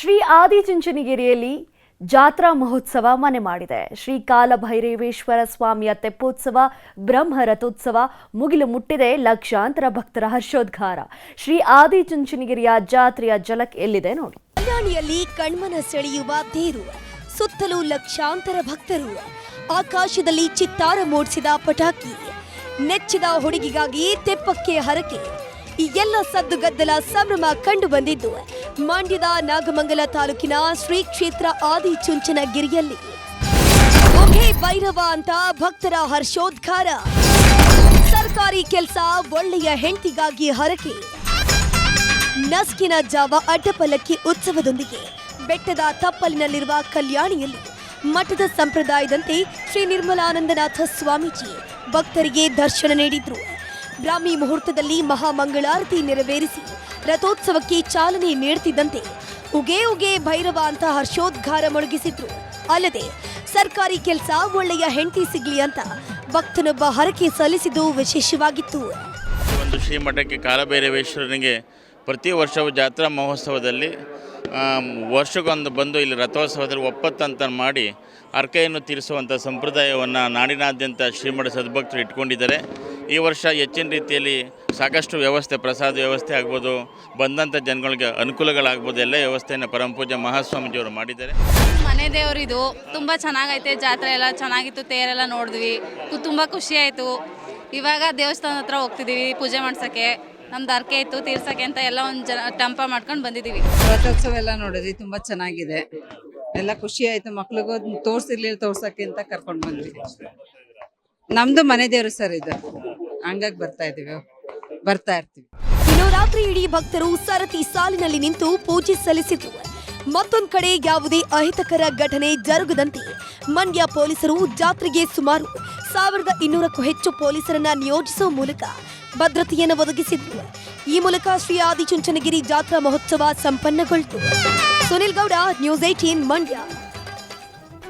ಶ್ರೀ ಆದಿಚುಂಚನಗಿರಿಯಲ್ಲಿ ಜಾತ್ರಾ ಮಹೋತ್ಸವ ಮನೆ ಮಾಡಿದೆ. ಶ್ರೀ ಕಾಲಭೈರವೇಶ್ವರ ಸ್ವಾಮಿಯ ತೆಪ್ಪೋತ್ಸವ, ಬ್ರಹ್ಮ ರಥೋತ್ಸವ ಮುಗಿಲು ಮುಟ್ಟಿದೆ. ಲಕ್ಷಾಂತರ ಭಕ್ತರ ಹರ್ಷೋದ್ಗಾರ. ಶ್ರೀ ಆದಿಚುಂಚನಗಿರಿಯ ಜಾತ್ರೆಯ ಝಲಕ್ ಎಲ್ಲಿದೆ ನೋಡಿ. ಕಲ್ಯಾಣಿಯಲ್ಲಿ ಕಣ್ಮನ ಸೆಳೆಯುವ ತೇರು, ಸುತ್ತಲೂ ಲಕ್ಷಾಂತರ ಭಕ್ತರು, ಆಕಾಶದಲ್ಲಿ ಚಿತ್ತಾರ ಮೂಡಿಸಿದ ಪಟಾಕಿ, ನೆಚ್ಚಿದ ಹುಡುಗಿಗಾಗಿ ತೆಪ್ಪಕ್ಕೆ ಹರಕೆ, ಈ ಎಲ್ಲ ಸದ್ದುಗದ್ದಲ ಸಂಭ್ರಮ ಕಂಡು ಬಂದಿದ್ದು ಮಂಡ್ಯದ ನಾಗಮಂಗಲ ತಾಲೂಕಿನ ಶ್ರೀ ಕ್ಷೇತ್ರ ಆದಿಚುಂಚನಗಿರಿಯಲ್ಲಿ. ಒಕೆ ಭೈರವ ಅಂತ ಭಕ್ತರ ಹರ್ಷೋದ್ಗಾರ. ಸರ್ಕಾರಿ ಕೆಲಸ, ಒಳ್ಳೆಯ ಹೆಂಡತಿಗಾಗಿ ಹರಕೆ. ನಸ್ಕಿನ ಜಾವ ಅಡ್ಡಪಲ್ಲಕ್ಕಿ ಉತ್ಸವದೊಂದಿಗೆ ಬೆಟ್ಟದ ತಪ್ಪಲಿನಲ್ಲಿರುವ ಕಲ್ಯಾಣಿಯಲ್ಲಿ ಮಠದ ಸಂಪ್ರದಾಯದಂತೆ ಶ್ರೀ ನಿರ್ಮಲಾನಂದನಾಥ ಸ್ವಾಮೀಜಿ ಭಕ್ತರಿಗೆ ದರ್ಶನ ನೀಡಿದ್ರು. ಬ್ರಾಹ್ಮಿ ಮುಹೂರ್ತದಲ್ಲಿ ಮಹಾಮಂಗಳಾರತಿ ನೆರವೇರಿಸಿ ರಥೋತ್ಸವಕ್ಕೆ ಚಾಲನೆ ನೀಡುತ್ತಿದ್ದಂತೆ ಉಗೆ ಉಗೆ ಭೈರವ ಅಂತ ಹರ್ಷೋದ್ಗಾರ ಮೊಳಗಿಸಿದ್ರು. ಅಲ್ಲದೆ ಸರ್ಕಾರಿ ಕೆಲಸ, ಒಳ್ಳೆಯ ಹೆಂಡತಿ ಸಿಗ್ಲಿ ಅಂತ ಭಕ್ತನೊಬ್ಬ ಹರಕೆ ಸಲ್ಲಿಸಿದ್ದು ವಿಶೇಷವಾಗಿತ್ತು. ಒಂದು ಶ್ರೀಮಠಕ್ಕೆ ಕಾಲಭೈರವೇಶ್ವರನಿಗೆ ಪ್ರತಿ ವರ್ಷವೂ ಜಾತ್ರಾ ಮಹೋತ್ಸವದಲ್ಲಿ ವರ್ಷಕ್ಕೊಂದು ಬಂದು ಇಲ್ಲಿ ರಥೋತ್ಸವದಲ್ಲಿ ಒಪ್ಪತ್ತಂತ ಮಾಡಿ ಹರಕೆಯನ್ನು ತೀರಿಸುವಂಥ ಸಂಪ್ರದಾಯವನ್ನು ನಾಡಿನಾದ್ಯಂತ ಶ್ರೀಮಠ ಸದ್ಭಕ್ತರು ಇಟ್ಕೊಂಡಿದ್ದಾರೆ. ಈ ವರ್ಷ ಹೆಚ್ಚಿನ ರೀತಿಯಲ್ಲಿ ಸಾಕಷ್ಟು ವ್ಯವಸ್ಥೆ, ಪ್ರಸಾದ ವ್ಯವಸ್ಥೆ ಆಗ್ಬೋದು, ಬಂದಂಥ ಜನಗಳಿಗೆ ಅನುಕೂಲಗಳಾಗ್ಬೋದು, ಎಲ್ಲ ವ್ಯವಸ್ಥೆಯನ್ನು ಪರಮಪೂಜ್ಯ ಮಹಾಸ್ವಾಮೀಜಿಯವರು ಮಾಡಿದ್ದಾರೆ. ಮನೆ ದೇವರಿದು ತುಂಬ ಚೆನ್ನಾಗೈತೆ. ಜಾತ್ರೆ ಎಲ್ಲ ಚೆನ್ನಾಗಿತ್ತು, ತೇರೆಲ್ಲ ನೋಡಿದ್ವಿ, ತುಂಬ ಖುಷಿ ಆಯಿತು. ಇವಾಗ ದೇವಸ್ಥಾನ ಹತ್ರ ಹೋಗ್ತಿದ್ದೀವಿ ಪೂಜೆ ಮಾಡ್ಸೋಕ್ಕೆ. ನಮ್ದು ಹರಕೆ ಇತ್ತು ತೀರ್ಸೋಕ್ಕೆ ಅಂತ ಎಲ್ಲ ಒಂದು ಟಂಪ ಮಾಡ್ಕೊಂಡು ಬಂದಿದ್ದೀವಿ. ರಥೋತ್ಸವ ಎಲ್ಲ ನೋಡಿದ್ವಿ, ತುಂಬ ಚೆನ್ನಾಗಿದೆ, ಎಲ್ಲ ಖುಷಿ ಆಯಿತು. ಮಕ್ಳಿಗೂ ತೋರಿಸಿರ್ಲಿಲ್ಲ, ತೋರ್ಸೋಕ್ಕೆ ಅಂತ ಕರ್ಕೊಂಡು ಬಂದ್ವಿ. ನಮ್ದು ಮನೆ ದೇವರು ಸರ್ ಇದು, ಹಂಗಾಗಿ ಬರ್ತಾ ಇರ್ತೀವಿ. ಇನ್ನು ರಾತ್ರಿ ಇಡೀ ಭಕ್ತರು ಸರತಿ ಸಾಲಿನಲ್ಲಿ ನಿಂತು ಪೂಜೆ ಸಲ್ಲಿಸಿದ್ರು. ಮತ್ತೊಂದು ಕಡೆ ಯಾವುದೇ ಅಹಿತಕರ ಘಟನೆ ಜರುಗದಂತೆ ಮಂಡ್ಯ ಪೊಲೀಸರು ಜಾತ್ರೆಗೆ ಸುಮಾರು 1200ಕ್ಕೂ ಹೆಚ್ಚು ಪೊಲೀಸರನ್ನ ನಿಯೋಜಿಸುವ ಮೂಲಕ ಭದ್ರತೆಯನ್ನು ಒದಗಿಸಿದ್ರು. ಈ ಮೂಲಕ ಶ್ರೀ ಆದಿಚುಂಚನಗಿರಿ ಜಾತ್ರಾ ಮಹೋತ್ಸವ ಸಂಪನ್ನಗೊಳ್ತು. ಸುನಿಲ್ ಗೌಡ, ನ್ಯೂಸ್ 18 ಮಂಡ್ಯ.